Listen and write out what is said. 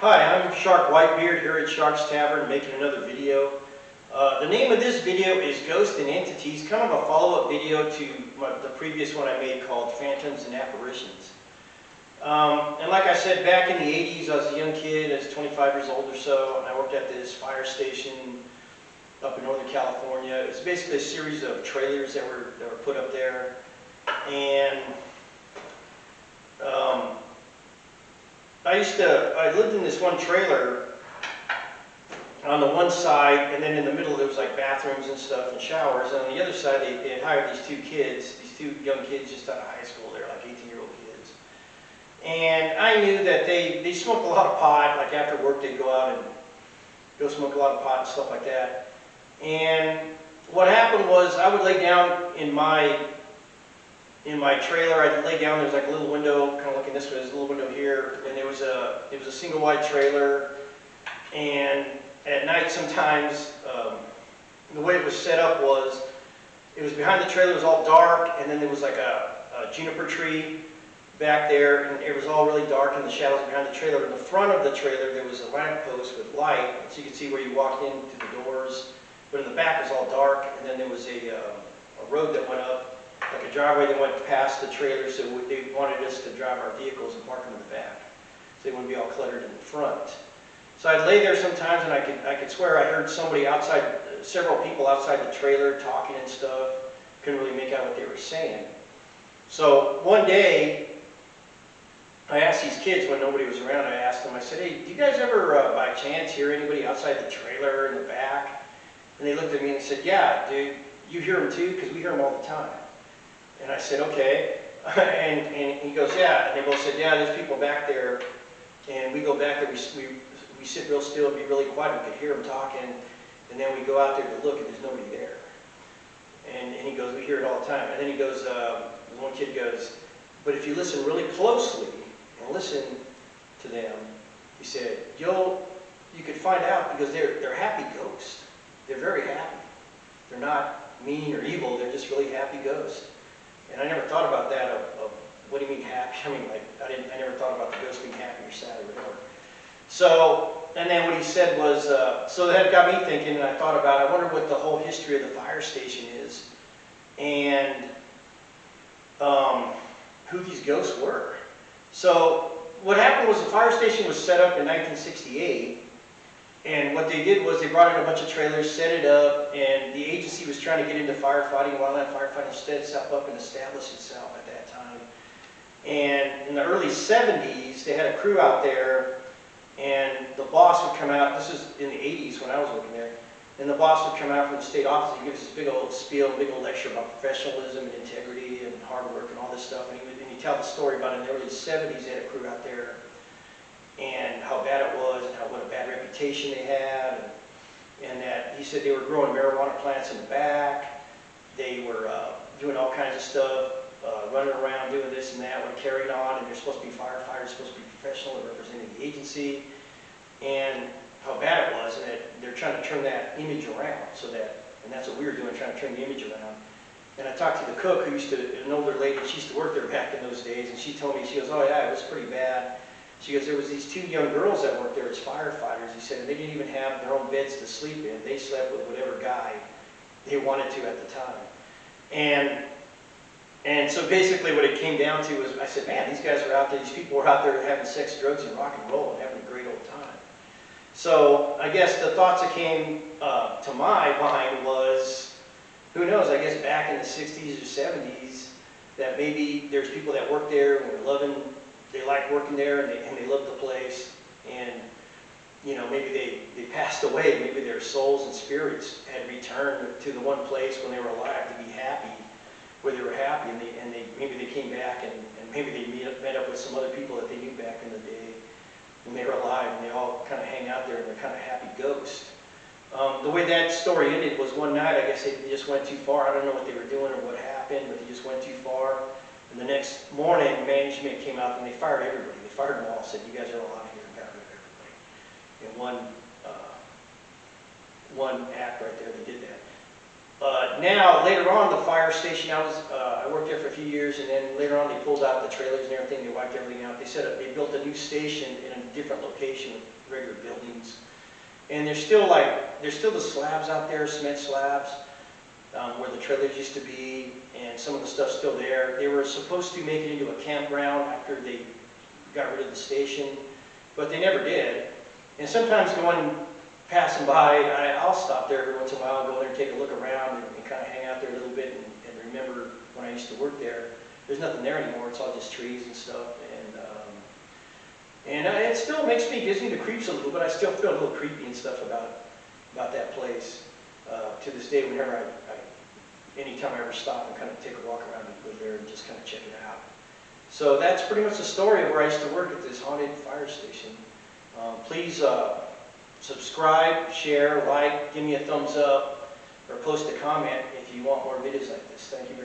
Hi, I'm Shark Whitebeard here at Shark's Tavern making another video. The name of this video is Ghosts and Entities, kind of a follow-up video to the previous one I made called Phantoms and Apparitions. And like I said, back in the 80s, I was a young kid, I was 25 years old or so, and I worked at this fire station up in Northern California. It was basically a series of trailers that were put up there. And I lived in this one trailer on the one side, and then in the middle there was like bathrooms and stuff and showers, and on the other side they had hired these two young kids just out of high school. They're like 18-year-old kids. And I knew that they smoked a lot of pot. Like after work they'd go out and go smoke a lot of pot and stuff like that. And what happened was I would lay down in my trailer. I'd lay down, there's like a little window, kind of looking this way, there's a little window here, and it was a single wide trailer. And at night sometimes, the way it was set up was, it was behind the trailer, it was all dark, and then there was like a juniper tree back there, and it was all really dark in the shadows behind the trailer. In the front of the trailer there was a lamppost with light, so you could see where you walked in through the doors, but in the back it was all dark, and then there was a road that went up, like a driveway that went past the trailer, so they wanted us to drive our vehicles and park them in the back, so they wouldn't be all cluttered in the front. So I'd lay there sometimes, and I could swear I heard somebody outside, several people outside the trailer talking and stuff. Couldn't really make out what they were saying. So one day, I asked these kids when nobody was around, I asked them, I said, hey, do you guys ever by chance hear anybody outside the trailer in the back? And they looked at me and said, yeah, dude, you hear them too? Because we hear them all the time. And I said, okay. And he goes, yeah. And they both said, yeah, there's people back there. And we go back there, we sit real still and be really quiet. We could hear them talking. And then we go out there to look, and there's nobody there. And he goes, we hear it all the time. And then he goes, one kid goes, but if you listen really closely and listen to them, he said, you could find out, because they're happy ghosts. They're very happy. They're not mean or evil. They're just really happy ghosts. And I never thought about that of what do you mean happy? I mean, like, I never thought about the ghost being happy or sad or whatever. So, and then what he said was, so that got me thinking, and I thought about, I wonder what the whole history of the fire station is, and who these ghosts were. So, what happened was the fire station was set up in 1968, and what they did was they brought in a bunch of trailers, set it up, and the agency was trying to get into firefighting, wildland firefighting, set itself up and establish itself at that time. And in the early 70s, they had a crew out there, and the boss would come out, this is in the 80s when I was working there, and the boss would come out from the state office and give us this big old spiel, big old lecture about professionalism and integrity and hard work and all this stuff. And he'd tell the story about in the early 70s, they had a crew out there, and how bad it was, and what a bad reputation they had, and that he said they were growing marijuana plants in the back, they were doing all kinds of stuff, running around doing this and that, when carried on, and they're supposed to be firefighters, supposed to be professional, and representing the agency, and how bad it was, and that they're trying to turn that image around, and that's what we were doing, trying to turn the image around. And I talked to the cook, an older lady, she used to work there back in those days, and she told me, she goes, oh yeah, it was pretty bad. She goes, there was these two young girls that worked there as firefighters. He said, and they didn't even have their own beds to sleep in. They slept with whatever guy they wanted to at the time. And so basically what it came down to was, I said, man, these guys are out there, these people were out there having sex, drugs, and rock and roll and having a great old time. So I guess the thoughts that came to my mind was, who knows, I guess back in the 60s or 70s, that maybe there's people that worked there and were loving, they liked working there, and they loved the place, and you know, maybe they passed away, maybe their souls and spirits had returned to the one place when they were alive to be happy, where they were happy, and maybe they came back, and maybe they met up with some other people that they knew back in the day when they were alive, and they all kind of hang out there, and they're kind of happy ghosts. The way that story ended was one night, I guess they just went too far. I don't know what they were doing or what happened, but they just went too far. And the next morning, management came out and they fired everybody. They fired them all, said, you guys are all out of here, and got rid of everybody. In one act right there, they did that. Now, later on, the fire station, I worked there for a few years, and then later on they pulled out the trailers and everything, they wiped everything out. They said they built a new station in a different location with regular buildings. And there's still the slabs out there, cement slabs, where the trailers used to be, and some of the stuff's still there. They were supposed to make it into a campground after they got rid of the station, but they never did. And sometimes passing by, I'll stop there every once in a while, go there and take a look around and kind of hang out there a little bit and remember when I used to work there. There's nothing there anymore. It's all just trees and stuff. And it still gives me the creeps a little, but I still feel a little creepy and stuff about that place to this day. Whenever anytime I ever stop and kind of take a walk around and go there and just kind of check it out. So that's pretty much the story of where I used to work at this haunted fire station. Please subscribe, share, like, give me a thumbs up, or post a comment if you want more videos like this. Thank you very much.